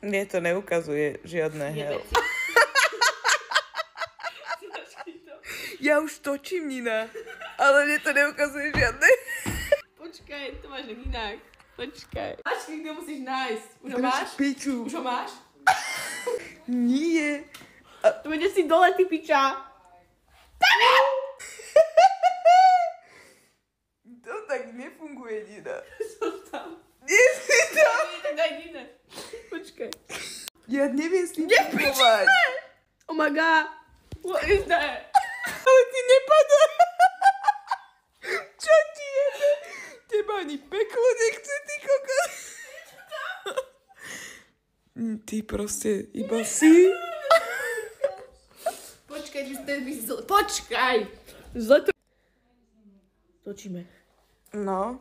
Nie, to neukazuje žiadne hell. Ja už točím, Nina, ale mne to neukazuje žiadne. Počkaj, to máš inak. Počkaj. Máš, kde musíš nájsť. Už ho Drž máš? piču. Už ho máš? Nie. To bude si dole, ty piča. To tak nefunguje, Nina. Som tam. Nie si tam. Daj iné. Počkaj. Ja neviem s tým fungovať. Oh my god. What is that? Ale ty nepadá. Čo ti jebe? Teba ani peklo nechce, ty kokos. Ty proste iba si. Počkaj, ty ste by zle. Počkaj. Zle to... Točíme. No.